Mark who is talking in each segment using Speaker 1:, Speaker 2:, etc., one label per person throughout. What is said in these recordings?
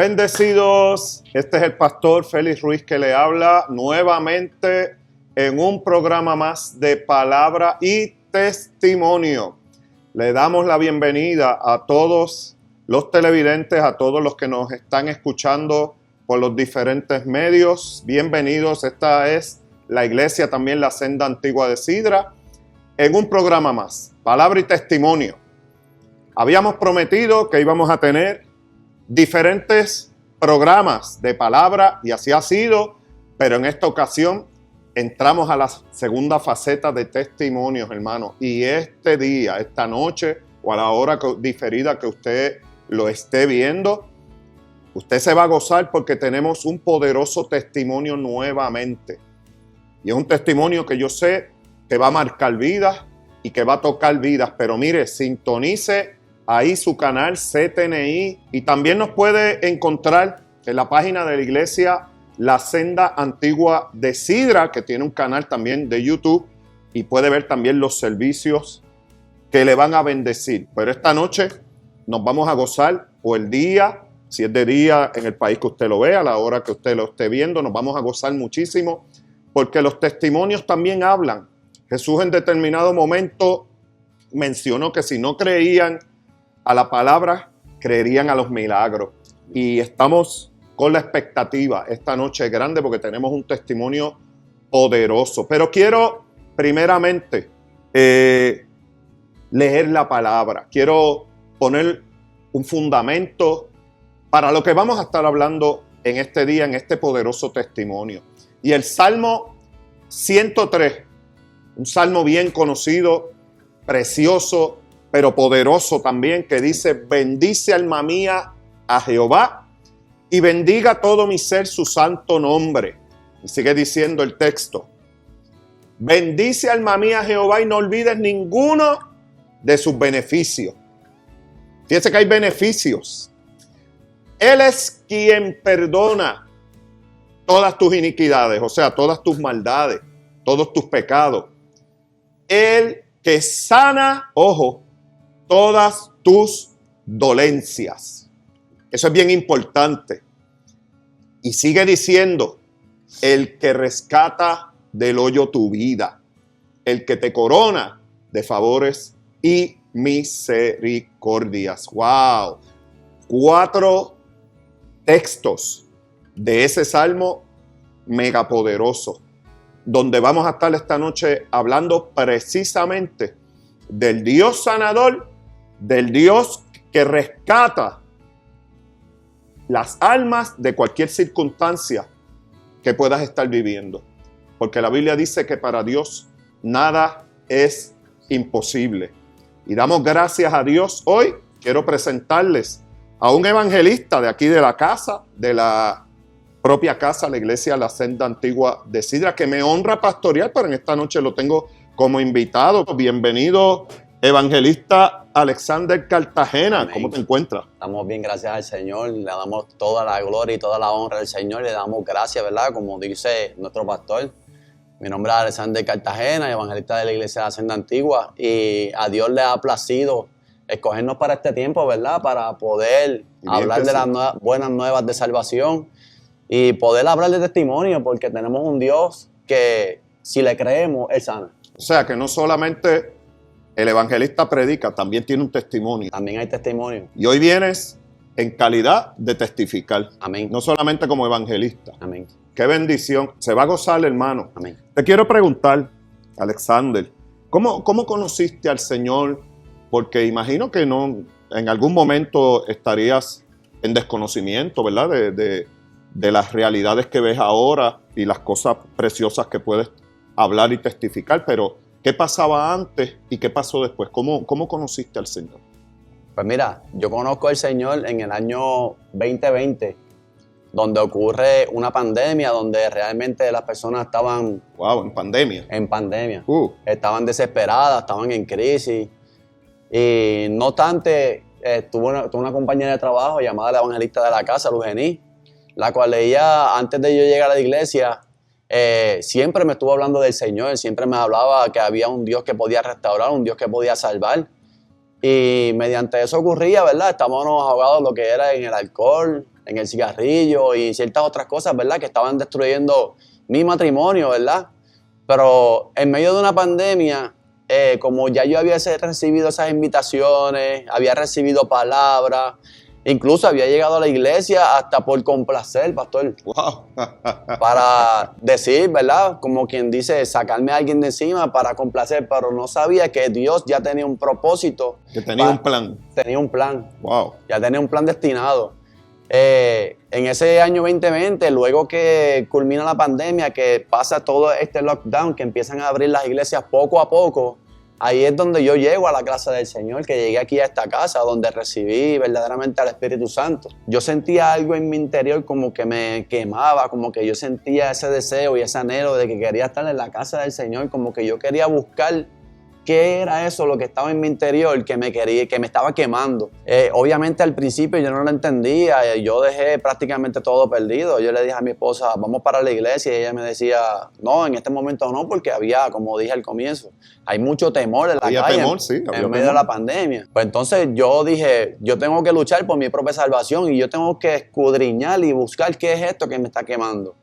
Speaker 1: Bendecidos, este es el pastor Félix Ruiz que le habla nuevamente en un programa más de palabra y testimonio. Le damos la bienvenida a todos los televidentes, a todos los que nos están escuchando por los diferentes medios. Bienvenidos, esta es la iglesia, también la Senda Antigua de Sidra, en un programa más, palabra y testimonio. Habíamos prometido que íbamos a tener diferentes programas de palabra y así ha sido, pero en esta ocasión entramos a la segunda faceta de testimonios, hermanos. Y este día, esta noche o a la hora diferida que usted lo esté viendo, usted se va a gozar porque tenemos un poderoso testimonio nuevamente. Y es un testimonio que yo sé que va a marcar vidas y que va a tocar vidas. Pero mire, sintonice ahí su canal CTNI y también nos puede encontrar en la página de la iglesia La Senda Antigua de Sidra, que tiene un canal también de YouTube y puede ver también los servicios que le van a bendecir. Pero esta noche nos vamos a gozar, o el día, si es de día en el país que usted lo vea, a la hora que usted lo esté viendo, nos vamos a gozar muchísimo porque los testimonios también hablan. Jesús en determinado momento mencionó que si no creían a la palabra, creerían a los milagros. Y estamos con la expectativa esta noche grande porque tenemos un testimonio poderoso. Pero quiero primeramente leer la palabra. Quiero poner un fundamento para lo que vamos a estar hablando en este día, en este poderoso testimonio. Y el Salmo 103, un salmo bien conocido, precioso, pero poderoso también, que dice: bendice alma mía a Jehová y bendiga todo mi ser su santo nombre. Y sigue diciendo el texto: bendice alma mía a Jehová y no olvides ninguno de sus beneficios. Fíjese que hay beneficios. Él es quien perdona todas tus iniquidades, o sea, todas tus maldades, todos tus pecados. Él que sana, ojo, todas tus dolencias. Eso es bien importante. Y sigue diciendo: el que rescata del hoyo tu vida, el que te corona de favores y misericordias. ¡Wow! 4 textos de ese salmo megapoderoso, donde vamos a estar esta noche hablando precisamente del Dios sanador, del Dios que rescata las almas de cualquier circunstancia que puedas estar viviendo. Porque la Biblia dice que para Dios nada es imposible. Y damos gracias a Dios. Hoy quiero presentarles a un evangelista de aquí de la casa, de la propia casa, la iglesia La Senda Antigua de Sidra, que me honra pastorear, pero en esta noche lo tengo como invitado. Bienvenido, evangelista Alexander Cartagena. Amén. ¿Cómo te encuentras?
Speaker 2: Estamos bien, gracias al Señor. Le damos toda la gloria y toda la honra al Señor. Le damos gracias, ¿verdad? Como dice nuestro pastor. Mi nombre es Alexander Cartagena, evangelista de la iglesia de La Senda Antigua. Y a Dios le ha placido escogernos para este tiempo, ¿verdad? Para poder hablar de las buenas nuevas de salvación y poder hablar de testimonio, porque tenemos un Dios que, si le creemos, Él sana.
Speaker 1: O sea, que no solamente el evangelista predica, también tiene un testimonio.
Speaker 2: También hay testimonio.
Speaker 1: Y hoy vienes en calidad de testificar.
Speaker 2: Amén.
Speaker 1: No solamente como evangelista.
Speaker 2: Amén.
Speaker 1: Qué bendición. Se va a gozar, hermano.
Speaker 2: Amén.
Speaker 1: Te quiero preguntar, Alexander, ¿cómo conociste al Señor? Porque imagino que no, en algún momento estarías en desconocimiento, ¿verdad? De las realidades que ves ahora y las cosas preciosas que puedes hablar y testificar, pero ¿qué pasaba antes y qué pasó después? ¿Cómo conociste al Señor?
Speaker 2: Pues mira, yo conozco al Señor en el año 2020, donde ocurre una pandemia, donde realmente las personas estaban...
Speaker 1: Wow, en pandemia.
Speaker 2: En pandemia. Estaban desesperadas, estaban en crisis. Y no obstante, tuve una compañera de trabajo llamada la evangelista de la casa, Lugení, la cual ella, antes de yo llegar a la iglesia, siempre me estuvo hablando del Señor, siempre me hablaba que había un Dios que podía restaurar, un Dios que podía salvar. Y mediante eso ocurría, ¿verdad? Estábamos ahogados en lo que era en el alcohol, en el cigarrillo y ciertas otras cosas, ¿verdad? Que estaban destruyendo mi matrimonio, ¿verdad? Pero en medio de una pandemia, como ya yo había recibido esas invitaciones, había recibido palabras, incluso había llegado a la iglesia hasta por complacer, pastor.
Speaker 1: Wow.
Speaker 2: Para decir, ¿verdad? Como quien dice, sacarme a alguien de encima para complacer, pero no sabía que Dios ya tenía un propósito.
Speaker 1: Que tenía un plan.
Speaker 2: Tenía un plan.
Speaker 1: Wow.
Speaker 2: Ya tenía un plan destinado. En ese año 2020, luego que culmina la pandemia, que pasa todo este lockdown, que empiezan a abrir las iglesias poco a poco, ahí es donde yo llego a la casa del Señor, que llegué aquí a esta casa, donde recibí verdaderamente al Espíritu Santo. Yo sentía algo en mi interior como que me quemaba, como que yo sentía ese deseo y ese anhelo de que quería estar en la casa del Señor, como que yo quería buscar qué era eso, lo que estaba en mi interior, que me estaba quemando. Obviamente al principio yo no lo entendía, yo dejé prácticamente todo perdido. Yo le dije a mi esposa, vamos para la iglesia, y ella me decía, no, en este momento no, porque había, como dije al comienzo, hay mucho temor en la calle, en medio de la pandemia. Pues entonces yo dije, yo tengo que luchar por mi propia salvación y yo tengo que escudriñar y buscar qué es esto que me está quemando.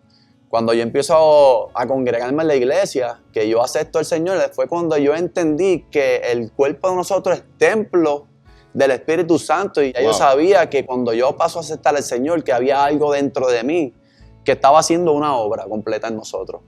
Speaker 2: Cuando yo empiezo a congregarme en la iglesia, que yo acepto al Señor, fue cuando yo entendí que el cuerpo de nosotros es templo del Espíritu Santo. Y ya yo sabía que cuando yo paso a aceptar al Señor, que había algo dentro de mí que estaba haciendo una obra completa en nosotros.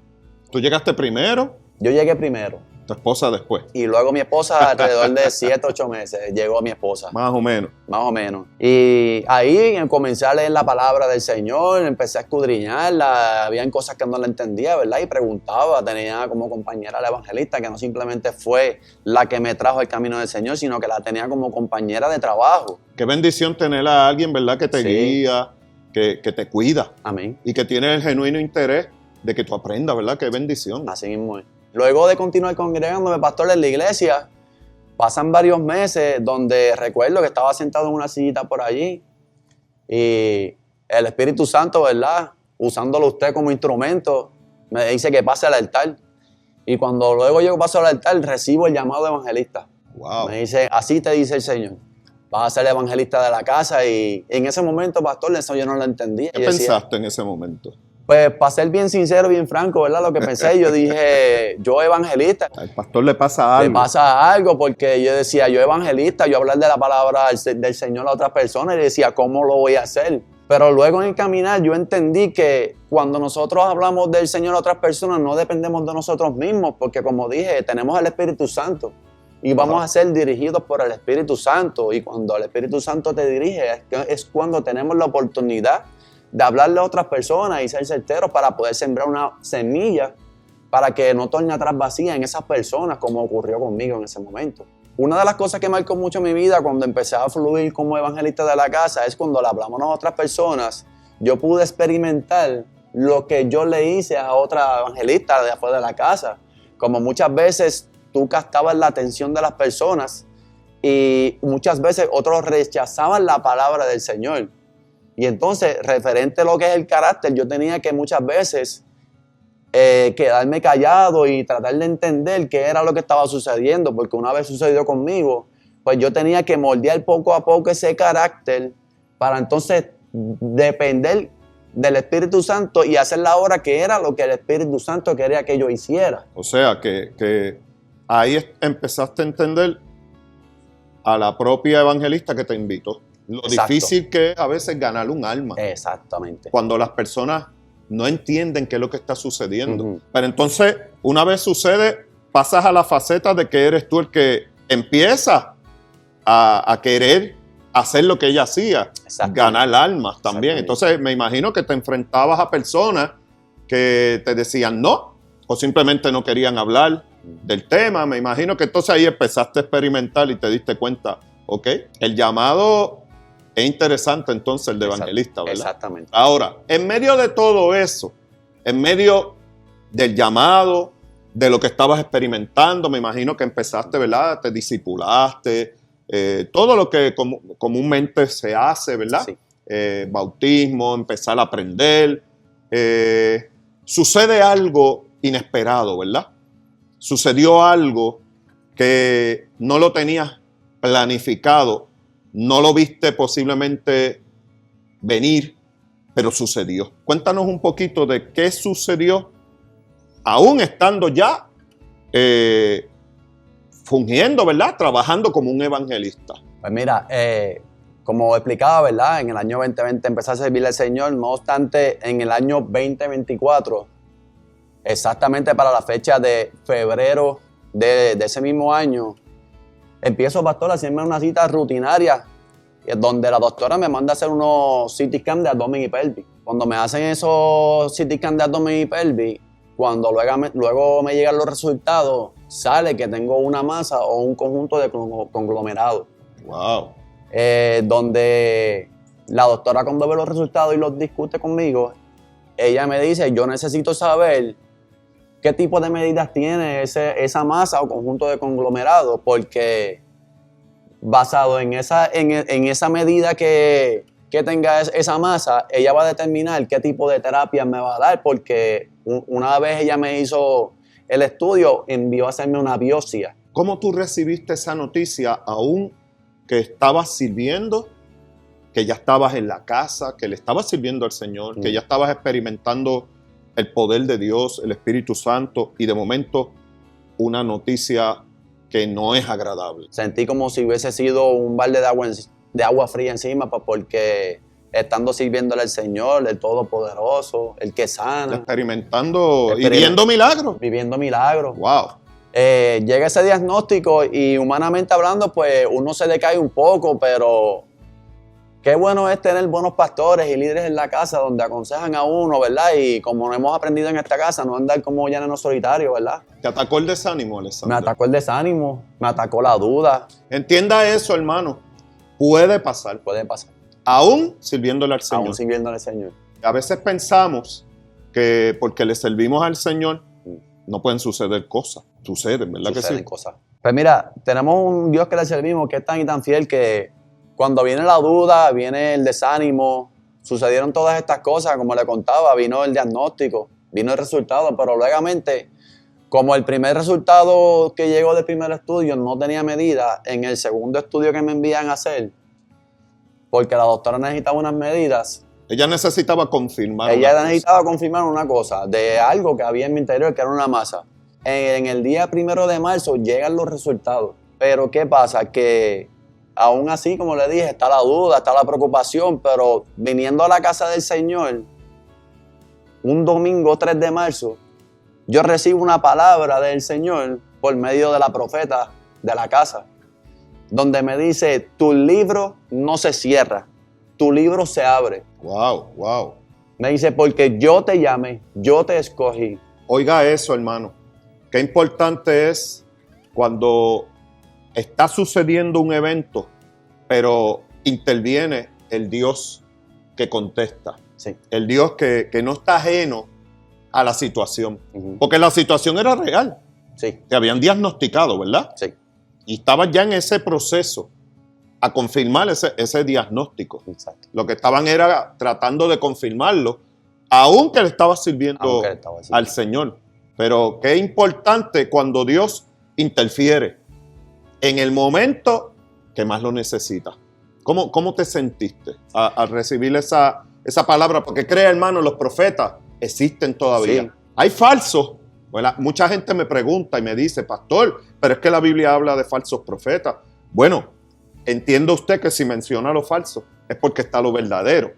Speaker 1: ¿Tú llegaste primero?
Speaker 2: Yo llegué primero.
Speaker 1: ¿Tu esposa después?
Speaker 2: Y luego mi esposa, alrededor de 7, 8 meses, llegó mi esposa.
Speaker 1: Más o menos.
Speaker 2: Más o menos. Y ahí comencé a leer la palabra del Señor, empecé a escudriñarla, habían cosas que no la entendía, ¿verdad? Y preguntaba, tenía como compañera a la evangelista, que no simplemente fue la que me trajo al camino del Señor, sino que la tenía como compañera de trabajo.
Speaker 1: Qué bendición tener a alguien, ¿verdad? Que te guía, que te cuida.
Speaker 2: Amén.
Speaker 1: Y que tiene el genuino interés de que tú aprendas, ¿verdad? Qué bendición.
Speaker 2: Así mismo es. Luego de continuar congregándome, pastor, en la iglesia, pasan varios meses donde recuerdo que estaba sentado en una sillita por allí y el Espíritu Santo, ¿verdad? Usándolo usted como instrumento, me dice que pase al altar. Y cuando luego yo paso al altar, recibo el llamado de evangelista.
Speaker 1: Wow.
Speaker 2: Me dice, así te dice el Señor. Vas a ser el evangelista de la casa. Y en ese momento, pastor, eso yo no lo entendía.
Speaker 1: ¿Qué pensaste en ese momento?
Speaker 2: Pues para ser bien sincero, bien franco, ¿verdad? Lo que pensé, yo dije, yo evangelista.
Speaker 1: Al pastor le pasa algo.
Speaker 2: Le pasa algo porque yo decía, yo evangelista, yo hablar de la palabra del Señor a otras personas y decía, ¿cómo lo voy a hacer? Pero luego en el caminar yo entendí que cuando nosotros hablamos del Señor a otras personas no dependemos de nosotros mismos porque como dije, tenemos el Espíritu Santo y vamos a ser dirigidos por el Espíritu Santo y cuando el Espíritu Santo te dirige es cuando tenemos la oportunidad de hablarle a otras personas y ser certeros para poder sembrar una semilla para que no torne atrás vacía en esas personas como ocurrió conmigo en ese momento. Una de las cosas que marcó mucho mi vida cuando empecé a fluir como evangelista de la casa es cuando le hablamos a otras personas, yo pude experimentar lo que yo le hice a otra evangelista de afuera de la casa. Como muchas veces tú captabas la atención de las personas y muchas veces otros rechazaban la palabra del Señor. Y entonces, referente a lo que es el carácter, yo tenía que muchas veces quedarme callado y tratar de entender qué era lo que estaba sucediendo, porque una vez sucedió conmigo, pues yo tenía que moldear poco a poco ese carácter para entonces depender del Espíritu Santo y hacer la obra que era lo que el Espíritu Santo quería que yo hiciera.
Speaker 1: O sea, que ahí empezaste a entender a la propia evangelista que te invitó. Lo difícil que es a veces ganar un alma.
Speaker 2: Exactamente.
Speaker 1: Cuando las personas no entienden qué es lo que está sucediendo. Pero entonces, una vez sucede, pasas a la faceta de que eres tú el que empieza a querer hacer lo que ella hacía. Ganar almas también. Entonces, me imagino que te enfrentabas a personas que te decían no, o simplemente no querían hablar del tema. Me imagino que entonces ahí empezaste a experimentar y te diste cuenta, ok, el llamado es interesante entonces el de evangelista, ¿verdad?
Speaker 2: Exactamente.
Speaker 1: Ahora, en medio de todo eso, en medio del llamado, de lo que estabas experimentando, me imagino que empezaste, ¿verdad? Te discipulaste, todo lo que comúnmente se hace, ¿verdad?
Speaker 2: Sí.
Speaker 1: Bautismo, empezar a aprender. Sucede algo inesperado, ¿verdad? Sucedió algo que no lo tenías planificado, no lo viste posiblemente venir, pero sucedió. Cuéntanos un poquito de qué sucedió, aún estando ya fungiendo, ¿verdad? Trabajando como un evangelista.
Speaker 2: Pues mira, como explicaba, ¿verdad? En el año 2020 empecé a servirle al Señor. No obstante, en el año 2024, exactamente para la fecha de febrero de ese mismo año, empiezo, pastor, a hacerme una cita rutinaria donde la doctora me manda a hacer unos CT scan de abdomen y pelvis. Cuando me hacen esos CT scan de abdomen y pelvis, cuando luego me llegan los resultados, sale que tengo una masa o un conjunto de conglomerados.
Speaker 1: Wow.
Speaker 2: Donde la doctora, cuando ve los resultados y los discute conmigo, ella me dice, yo necesito saber qué tipo de medidas tiene esa masa o conjunto de conglomerados, porque basado en esa medida que tenga esa masa, ella va a determinar qué tipo de terapia me va a dar, porque una vez ella me hizo el estudio, envió a hacerme una biopsia.
Speaker 1: ¿Cómo tú recibiste esa noticia aún que estabas sirviendo, que ya estabas en la casa, que le estabas sirviendo al Señor, que ya estabas experimentando el poder de Dios, el Espíritu Santo, y de momento una noticia que no es agradable?
Speaker 2: Sentí como si hubiese sido un balde de agua fría encima, porque estando sirviéndole al Señor, el Todopoderoso, el que sana.
Speaker 1: Experimentando y viendo milagros.
Speaker 2: Viviendo milagros.
Speaker 1: Wow.
Speaker 2: Llega ese diagnóstico y humanamente hablando, pues uno se decae un poco, pero qué bueno es tener buenos pastores y líderes en la casa donde aconsejan a uno, ¿verdad? Y como hemos aprendido en esta casa, no andar como llaneros solitarios, ¿verdad?
Speaker 1: ¿Te atacó el desánimo, Alessandro?
Speaker 2: Me atacó el desánimo, me atacó la duda.
Speaker 1: Entienda eso, hermano. Puede pasar.
Speaker 2: Puede pasar.
Speaker 1: Aún sirviéndole al Señor.
Speaker 2: Aún sirviéndole al Señor.
Speaker 1: A veces pensamos que porque le servimos al Señor no pueden suceder cosas. Suceden, ¿verdad que sí?
Speaker 2: Cosas. Pues mira, tenemos un Dios que le servimos que es tan y tan fiel que cuando viene la duda, viene el desánimo, sucedieron todas estas cosas, como le contaba, vino el diagnóstico, vino el resultado, pero luego, como el primer resultado que llegó del primer estudio no tenía medida, en el segundo estudio que me envían a hacer, porque la doctora necesitaba unas medidas.
Speaker 1: Ella necesitaba confirmar.
Speaker 2: Ella necesitaba confirmar una cosa, de algo que había en mi interior, que era una masa. En el día 1 de marzo llegan los resultados, pero ¿qué pasa? Que aún así, como le dije, está la duda, está la preocupación, pero viniendo a la casa del Señor, un domingo 3 de marzo, yo recibo una palabra del Señor por medio de la profeta de la casa, donde me dice, tu libro no se cierra, tu libro se abre.
Speaker 1: Wow, wow.
Speaker 2: Me dice, porque yo te llamé, yo te escogí.
Speaker 1: Oiga eso, hermano. Qué importante es cuando está sucediendo un evento, pero interviene el Dios que contesta.
Speaker 2: Sí.
Speaker 1: El Dios que no está ajeno a la situación. Porque la situación era real.
Speaker 2: Sí.
Speaker 1: Te habían diagnosticado, ¿verdad?
Speaker 2: Sí.
Speaker 1: Y estabas ya en ese proceso a confirmar ese diagnóstico.
Speaker 2: Exacto.
Speaker 1: Lo que estaban era tratando de confirmarlo, aunque le estabas sirviendo al Señor. Pero qué importante cuando Dios interfiere en el momento que más lo necesita. ¿Cómo te sentiste al recibir esa palabra? Porque crea, hermano, los profetas existen todavía. Sí. Hay falsos. Bueno, mucha gente me pregunta y me dice, pastor, pero es que la Biblia habla de falsos profetas. Bueno, entienda usted que si menciona lo falso es porque está lo verdadero.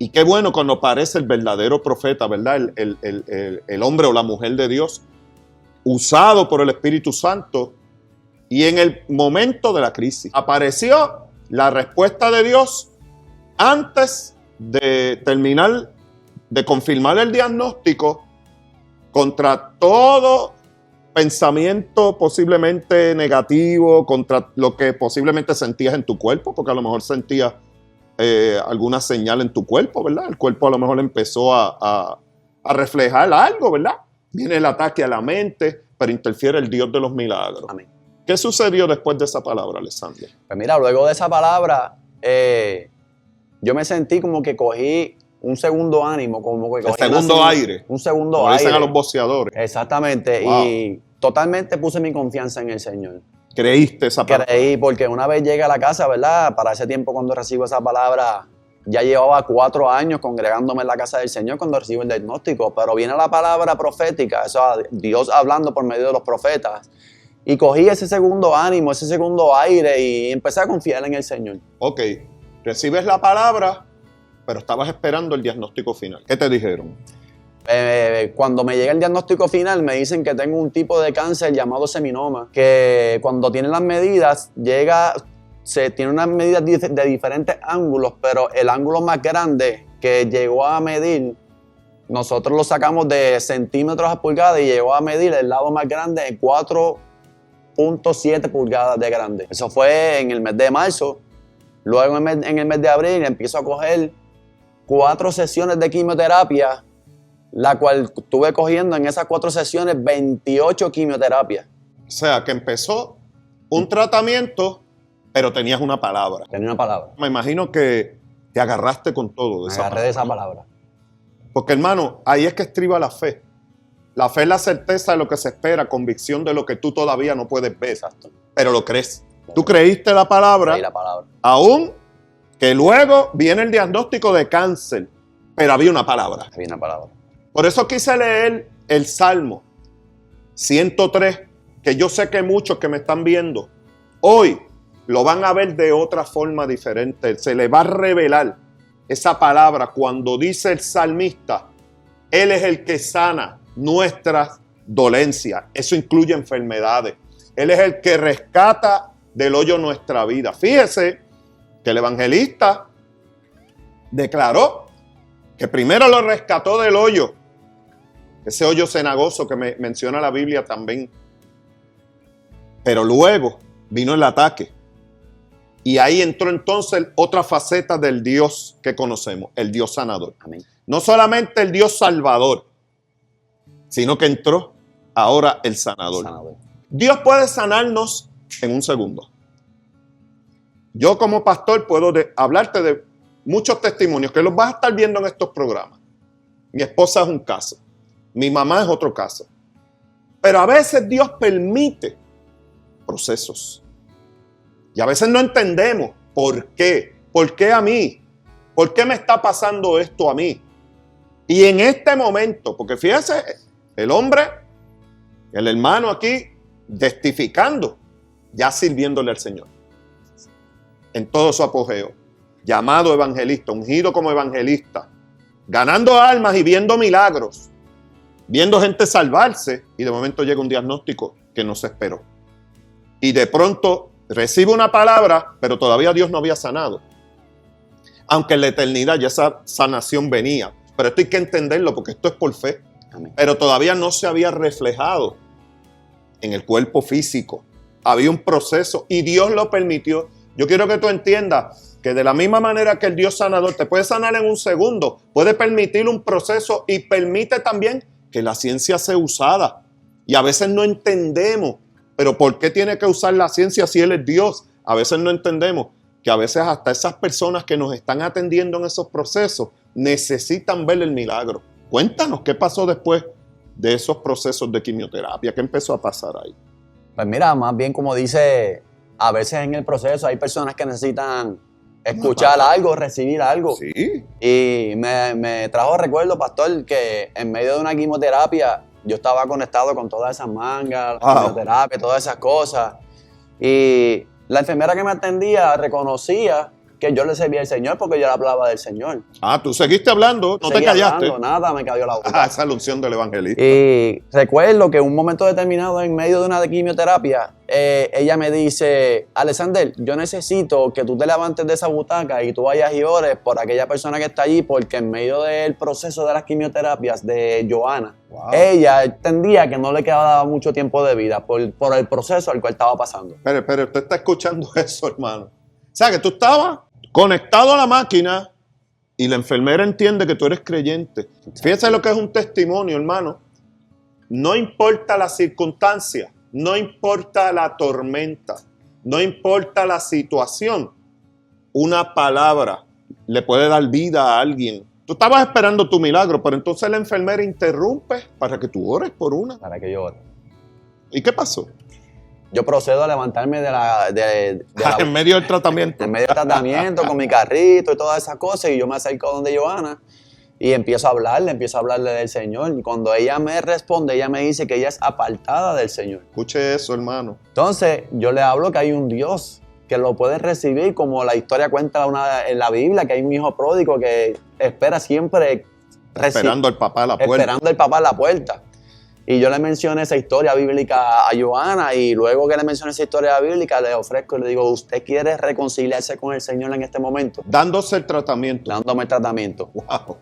Speaker 1: Y qué bueno cuando aparece el verdadero profeta, ¿verdad? El hombre o la mujer de Dios, usado por el Espíritu Santo. Y en el momento de la crisis apareció la respuesta de Dios antes de terminar de confirmar el diagnóstico contra todo pensamiento posiblemente negativo, contra lo que posiblemente sentías en tu cuerpo, porque a lo mejor sentías alguna señal en tu cuerpo, ¿verdad? El cuerpo a lo mejor empezó a reflejar algo, ¿verdad? Viene el ataque a la mente, pero interfiere el Dios de los milagros.
Speaker 2: Amén.
Speaker 1: ¿Qué sucedió después de esa palabra, Alessandro?
Speaker 2: Pues mira, luego de esa palabra, yo me sentí como que cogí un segundo ánimo, como que cogí
Speaker 1: segundo aire.
Speaker 2: Un segundo
Speaker 1: como
Speaker 2: aire.
Speaker 1: Dicen a los boxeadores.
Speaker 2: Exactamente. Wow. Y totalmente puse mi confianza en el Señor.
Speaker 1: ¿Creíste esa palabra?
Speaker 2: Creí, porque una vez llegué a la casa, ¿verdad? Para ese tiempo cuando recibo esa palabra, Ya llevaba 4 años congregándome en la casa del Señor cuando recibo el diagnóstico, pero viene la palabra profética, eso, Dios hablando por medio de los profetas, y cogí ese segundo ánimo, ese segundo aire y empecé a confiar en el Señor.
Speaker 1: Ok, recibes la palabra, pero estabas esperando el diagnóstico final. ¿Qué te dijeron?
Speaker 2: Cuando me llega el diagnóstico final me dicen que tengo un tipo de cáncer llamado seminoma, que cuando tienen las medidas tiene unas medidas de diferentes ángulos, pero el ángulo más grande que llegó a medir, nosotros lo sacamos de centímetros a pulgadas y llegó a medir el lado más grande en 4.7 pulgadas de grande. Eso fue en el mes de marzo. Luego en el mes de abril empiezo a coger 4 sesiones de quimioterapia, la cual estuve cogiendo en esas 4 sesiones 28 quimioterapias.
Speaker 1: O sea, que empezó un tratamiento, pero tenías una palabra.
Speaker 2: Tenía una palabra.
Speaker 1: Me imagino que te agarraste con todo.
Speaker 2: Me agarré de esa palabra.
Speaker 1: Porque, hermano, ahí es que estriba la fe. La fe es la certeza de lo que se espera, convicción de lo que tú todavía no puedes ver.
Speaker 2: Exacto.
Speaker 1: Pero lo crees. Tú creíste la palabra.
Speaker 2: Creí la palabra.
Speaker 1: Aún que luego viene el diagnóstico de cáncer, pero había una palabra.
Speaker 2: Había una palabra.
Speaker 1: Por eso quise leer el Salmo 103, que yo sé que muchos que me están viendo hoy lo van a ver de otra forma diferente. Se le va a revelar esa palabra cuando dice el salmista, Él es el que sana nuestras dolencias. Eso incluye enfermedades. Él es el que rescata del hoyo nuestra vida. Fíjese que el evangelista declaró que primero lo rescató del hoyo, ese hoyo cenagoso que menciona la Biblia también. Pero luego vino el ataque. Y ahí entró entonces otra faceta del Dios que conocemos, el Dios sanador.
Speaker 2: Amén.
Speaker 1: No solamente el Dios salvador, sino que entró ahora el sanador. Dios puede sanarnos en un segundo. Yo como pastor puedo hablarte de muchos testimonios que los vas a estar viendo en estos programas. Mi esposa es un caso. Mi mamá es otro caso. Pero a veces Dios permite procesos. Y a veces no entendemos por qué. ¿Por qué a mí? ¿Por qué me está pasando esto a mí? Y en este momento, porque fíjese, el hombre, el hermano aquí, testificando, ya sirviéndole al Señor. En todo su apogeo. Llamado evangelista, ungido como evangelista. Ganando almas y viendo milagros. Viendo gente salvarse. Y de momento llega un diagnóstico que no se esperó. Y de pronto recibe una palabra, pero todavía Dios no había sanado. Aunque en la eternidad ya esa sanación venía. Pero esto hay que entenderlo porque esto es por fe.
Speaker 2: Amén.
Speaker 1: Pero todavía no se había reflejado en el cuerpo físico. Había un proceso y Dios lo permitió. Yo quiero que tú entiendas que de la misma manera que el Dios sanador te puede sanar en un segundo, puede permitir un proceso y permite también que la ciencia sea usada. Y a veces no entendemos, pero ¿por qué tiene que usar la ciencia si Él es Dios? A veces no entendemos que a veces hasta esas personas que nos están atendiendo en esos procesos necesitan ver el milagro. Cuéntanos qué pasó después de esos procesos de quimioterapia, qué empezó a pasar ahí.
Speaker 2: Pues mira, más bien como dice, a veces en el proceso hay personas que necesitan escuchar algo, recibir algo.
Speaker 1: Sí.
Speaker 2: Y me trajo recuerdo, pastor, que en medio de una quimioterapia yo estaba conectado con todas esas mangas, quimioterapia, todas esas cosas. Y la enfermera que me atendía reconocía que yo le servía al Señor porque yo le hablaba del Señor.
Speaker 1: Ah, tú seguiste hablando, no te callaste.
Speaker 2: Hablando, nada, me cayó la boca.
Speaker 1: Ah, esa es la unción del evangelista.
Speaker 2: Y recuerdo que en un momento determinado, en medio de una quimioterapia, ella me dice, Alexander, yo necesito que tú te levantes de esa butaca y tú vayas y ores por aquella persona que está allí, porque en medio del proceso de las quimioterapias de Joana, ella entendía que no le quedaba mucho tiempo de vida por el proceso al cual estaba pasando.
Speaker 1: Pero usted está escuchando eso, hermano. O sea, que tú estabas conectado a la máquina y la enfermera entiende que tú eres creyente. Fíjese lo que es un testimonio, hermano. No importa la circunstancia, no importa la tormenta, no importa la situación, una palabra le puede dar vida a alguien. Tú estabas esperando tu milagro, pero entonces la enfermera interrumpe para que tú ores por una.
Speaker 2: Para que yo ore.
Speaker 1: ¿Y qué pasó?
Speaker 2: Yo procedo a levantarme
Speaker 1: En medio del tratamiento.
Speaker 2: en medio del tratamiento, con mi carrito y todas esas cosas, y yo me acerco donde Johanna y empiezo a hablarle del Señor. Y cuando ella me responde, ella me dice que ella es apartada del Señor.
Speaker 1: Escuche eso, hermano.
Speaker 2: Entonces, yo le hablo que hay un Dios que lo puede recibir, como la historia cuenta en la Biblia, que hay un hijo pródigo que espera siempre
Speaker 1: Esperando al papá a la puerta.
Speaker 2: Esperando al papá a la puerta. Y yo le mencioné esa historia bíblica a Johanna, y luego que le mencioné esa historia bíblica, le ofrezco y le digo, ¿usted quiere reconciliarse con el Señor en este momento?
Speaker 1: Dándose el tratamiento.
Speaker 2: Dándome el tratamiento.
Speaker 1: Wow.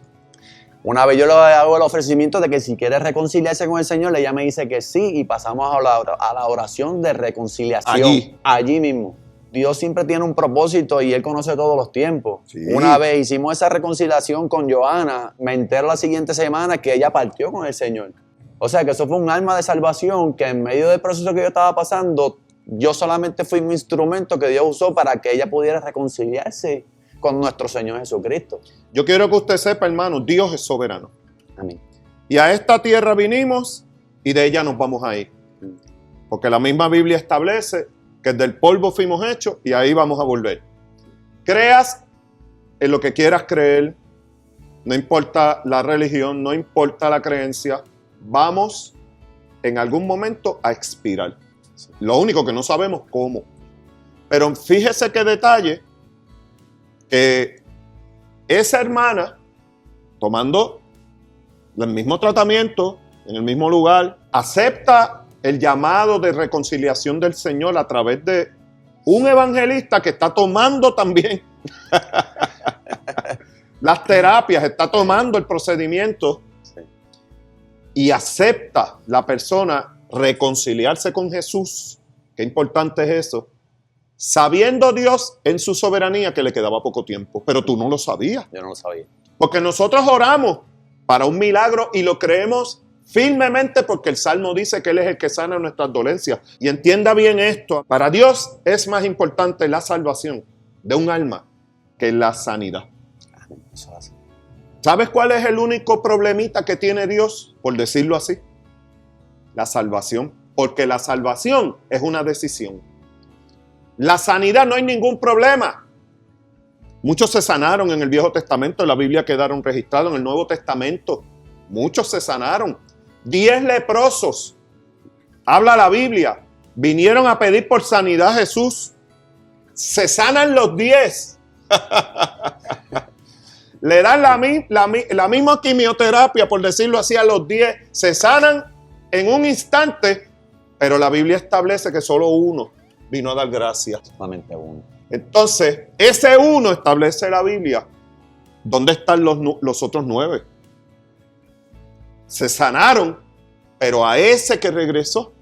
Speaker 2: Una vez yo le hago el ofrecimiento de que si quiere reconciliarse con el Señor, ella me dice que sí, y pasamos a la oración de reconciliación. Allí mismo. Dios siempre tiene un propósito y Él conoce todos los tiempos.
Speaker 1: Sí.
Speaker 2: Una vez hicimos esa reconciliación con Johanna, me entero la siguiente semana que ella partió con el Señor. O sea que eso fue un alma de salvación que en medio del proceso que yo estaba pasando, yo solamente fui un instrumento que Dios usó para que ella pudiera reconciliarse con nuestro Señor Jesucristo.
Speaker 1: Yo quiero que usted sepa, hermano, Dios es soberano.
Speaker 2: Amén.
Speaker 1: Y a esta tierra vinimos y de ella nos vamos a ir. Porque la misma Biblia establece que del polvo fuimos hechos y ahí vamos a volver. Creas en lo que quieras creer, no importa la religión, no importa la creencia, vamos en algún momento a expirar. Lo único que no sabemos cómo. Pero fíjese qué detalle, que esa hermana, tomando el mismo tratamiento, en el mismo lugar, acepta el llamado de reconciliación del Señor a través de un evangelista que está tomando también las terapias, está tomando el procedimiento,
Speaker 2: Sí.
Speaker 1: y acepta la persona reconciliarse con Jesús. Qué importante es eso. Sabiendo Dios en su soberanía que le quedaba poco tiempo, pero tú no lo sabías.
Speaker 2: Yo no lo sabía.
Speaker 1: Porque nosotros oramos para un milagro y lo creemos firmemente porque el Salmo dice que Él es el que sana nuestras dolencias. Y entienda bien esto, para Dios es más importante la salvación de un alma que la sanidad.
Speaker 2: Amén. Eso es así.
Speaker 1: ¿Sabes cuál es el único problemita que tiene Dios, por decirlo así? La salvación. Porque la salvación es una decisión. La sanidad no hay ningún problema. Muchos se sanaron en el Viejo Testamento, en la Biblia quedaron registrados. En el Nuevo Testamento muchos se sanaron. 10 leprosos, habla la Biblia, vinieron a pedir por sanidad a Jesús. Se sanan los 10. Le dan la misma quimioterapia, por decirlo así, a los 10. Se sanan en un instante, pero la Biblia establece que solo uno vino a dar gracias.
Speaker 2: Solamente uno.
Speaker 1: Entonces, ese uno establece la Biblia. ¿Dónde están los otros 9? Se sanaron, pero a ese que regresó,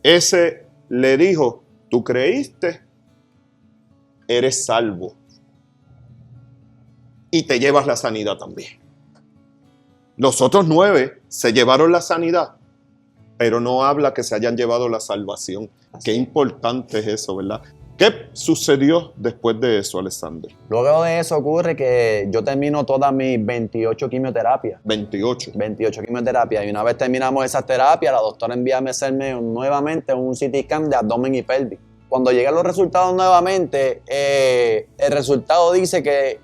Speaker 1: ese le dijo, tú creíste, eres salvo. Y te llevas la sanidad también. Los otros 9 se llevaron la sanidad, pero no habla que se hayan llevado la salvación. Qué importante es eso, ¿verdad? ¿Qué sucedió después de eso, Alexander?
Speaker 2: Luego de eso ocurre que yo termino todas mis 28 quimioterapias.
Speaker 1: 28.
Speaker 2: 28 quimioterapias. Y una vez terminamos esas terapias, la doctora envía a hacerme nuevamente un CT scan de abdomen y pelvis. Cuando llegan los resultados nuevamente, el resultado dice que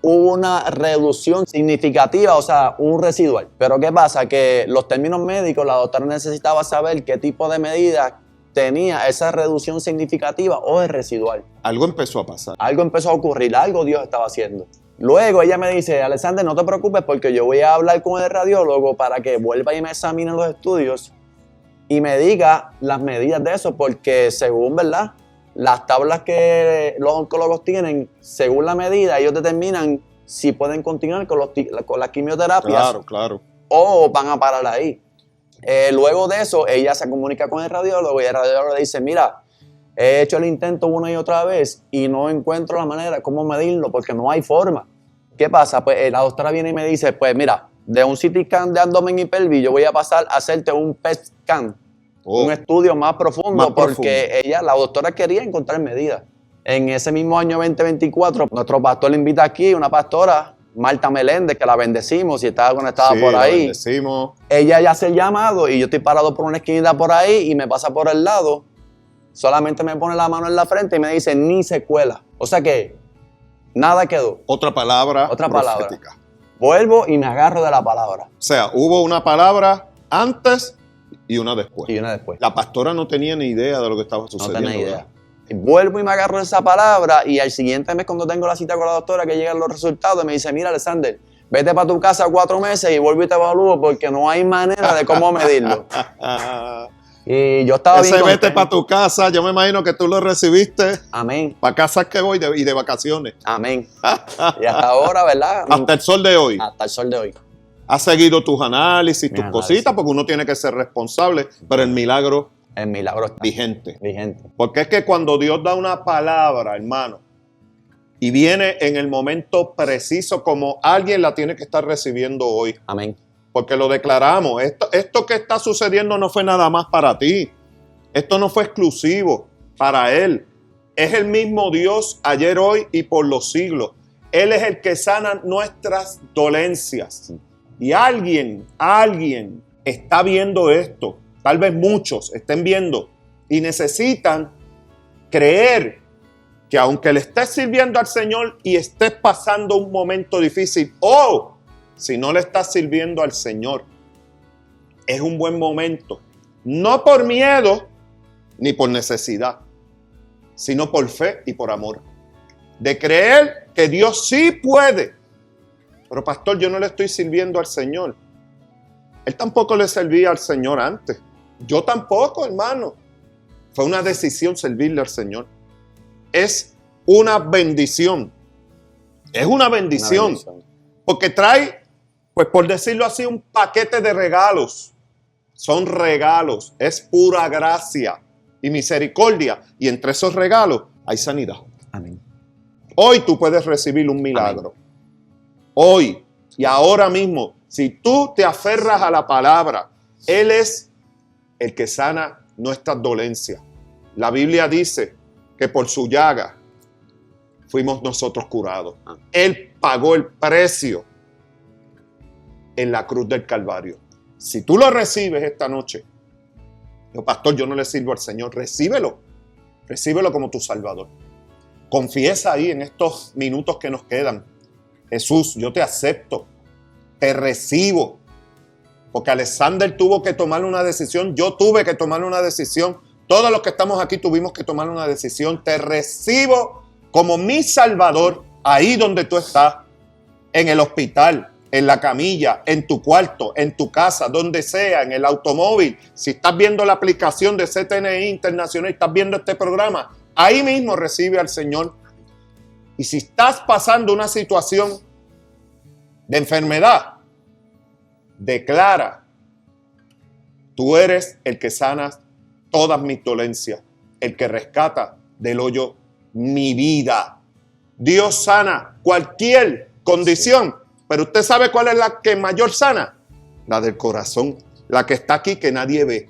Speaker 2: hubo una reducción significativa, o sea, un residual. Pero ¿qué pasa? Que los términos médicos, la doctora necesitaba saber qué tipo de medidas tenía esa reducción significativa o es residual.
Speaker 1: Algo empezó a pasar.
Speaker 2: Algo empezó a ocurrir, algo Dios estaba haciendo. Luego ella me dice, Alexander, no te preocupes porque yo voy a hablar con el radiólogo para que vuelva y me examine los estudios y me diga las medidas de eso, porque según, ¿verdad?, las tablas que los oncólogos tienen, según la medida, ellos determinan si pueden continuar con las quimioterapias.
Speaker 1: Claro.
Speaker 2: O van a parar ahí. Luego de eso, ella se comunica con el radiólogo y el radiólogo le dice, mira, he hecho el intento una y otra vez y no encuentro la manera de cómo medirlo porque no hay forma. ¿Qué pasa? Pues la doctora viene y me dice, pues mira, de un CT scan de abdomen y pelvis yo voy a pasar a hacerte un PET scan, un estudio más profundo, porque la doctora quería encontrar medidas. En ese mismo año 2024, nuestro pastor le invita aquí, una pastora, Marta Meléndez, que la bendecimos y estaba conectada por ahí.
Speaker 1: La bendecimos.
Speaker 2: Ella ya hace el llamado y yo estoy parado por una esquinita por ahí y me pasa por el lado solamente me pone la mano en la frente y me dice, ni secuela. O sea que nada quedó.
Speaker 1: Otra palabra
Speaker 2: Palabra.
Speaker 1: profética.
Speaker 2: Vuelvo y me agarro de la palabra.
Speaker 1: O sea, hubo una palabra antes y una después.
Speaker 2: Y una después.
Speaker 1: La pastora no tenía ni idea de lo que estaba
Speaker 2: No
Speaker 1: sucediendo.
Speaker 2: tenía idea.
Speaker 1: ¿verdad?
Speaker 2: Y vuelvo y me agarro de esa palabra y al siguiente mes cuando tengo la cita con la doctora que llegan los resultados me dice, mira Alexander, vete para tu casa 4 meses y vuelvo y te evalúo porque no hay manera de cómo medirlo. Y yo estaba bien
Speaker 1: Ese vete
Speaker 2: contento.
Speaker 1: para tu casa, yo me imagino que tú lo recibiste.
Speaker 2: Amén.
Speaker 1: Para casa que voy y de vacaciones.
Speaker 2: Amén. Y hasta ahora, ¿verdad?
Speaker 1: Hasta el sol de hoy.
Speaker 2: Hasta el sol de hoy.
Speaker 1: Has seguido tus análisis, tus
Speaker 2: análisis.
Speaker 1: cositas, porque uno tiene que ser responsable, pero el milagro
Speaker 2: El milagro está
Speaker 1: vigente.
Speaker 2: vigente.
Speaker 1: Porque es que cuando Dios da una palabra, hermano, y viene en el momento preciso como alguien la tiene que estar recibiendo hoy,
Speaker 2: Amén.
Speaker 1: porque lo declaramos, esto que está sucediendo no fue nada más para ti, esto no fue exclusivo para Él, es el mismo Dios ayer, hoy y por los siglos. Él es el que sana nuestras dolencias. Y alguien está viendo esto, tal vez muchos estén viendo y necesitan creer que aunque le estés sirviendo al Señor y estés pasando un momento difícil, o si no le estás sirviendo al Señor, es un buen momento, no por miedo ni por necesidad, sino por fe y por amor, de creer que Dios sí puede. Pero pastor, yo no le estoy sirviendo al Señor. Él tampoco le servía al Señor antes. Yo tampoco, hermano. Fue una decisión servirle al Señor. Es una bendición. Es una bendición. Porque trae, pues por decirlo así, un paquete de regalos. Son regalos. Es pura gracia y misericordia. Y entre esos regalos hay sanidad.
Speaker 2: Amén.
Speaker 1: Hoy tú puedes recibir un milagro. Amén. Hoy y ahora mismo, si tú te aferras a la palabra, Él es el que sana nuestras dolencias. La Biblia dice que por su llaga fuimos nosotros curados. Él pagó el precio en la cruz del Calvario. Si tú lo recibes esta noche, yo, pastor, yo no le sirvo al Señor, recíbelo. Recíbelo como tu Salvador. Confiesa ahí en estos minutos que nos quedan. Jesús, yo te acepto, te recibo. Porque Alexander tuvo que tomar una decisión, yo tuve que tomar una decisión. Todos los que estamos aquí tuvimos que tomar una decisión. Te recibo como mi Salvador ahí donde tú estás, en el hospital, en la camilla, en tu cuarto, en tu casa, donde sea, en el automóvil. Si estás viendo la aplicación de CTNI Internacional y estás viendo este programa, ahí mismo recibe al Señor. Y si estás pasando una situación de enfermedad, declara, tú eres el que sana todas mis dolencias, el que rescata del hoyo mi vida. Dios sana cualquier condición, pero usted sabe cuál es la que mayor sana, la del corazón, la que está aquí que nadie ve.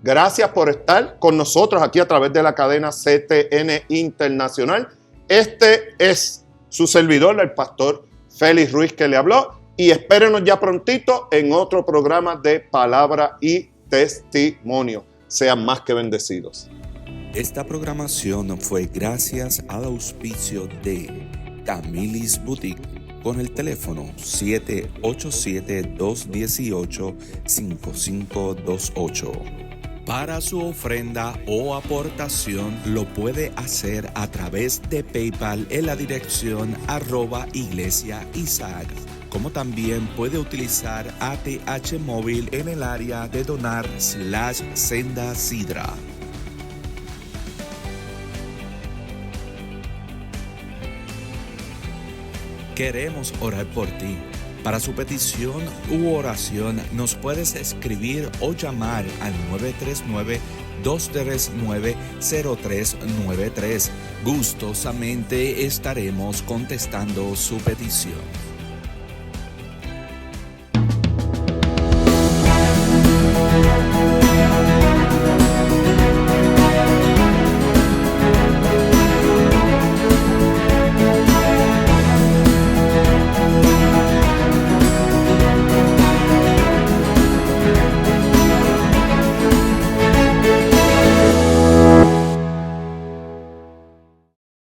Speaker 1: Gracias por estar con nosotros aquí a través de la cadena CTN Internacional. Este es su servidor, el pastor Félix Ruiz, que le habló, y espérenos ya prontito en otro programa de Palabra y Testimonio. Sean más que bendecidos.
Speaker 3: Esta programación fue gracias al auspicio de Camilis Boutique con el teléfono 787-218-5528. Para su ofrenda o aportación lo puede hacer a través de PayPal en la dirección @Iglesia Isaac, como también puede utilizar ATH móvil en el área de donar/Senda Sidra. Queremos orar por ti. Para su petición u oración nos puedes escribir o llamar al 939-239-0393. Gustosamente estaremos contestando su petición.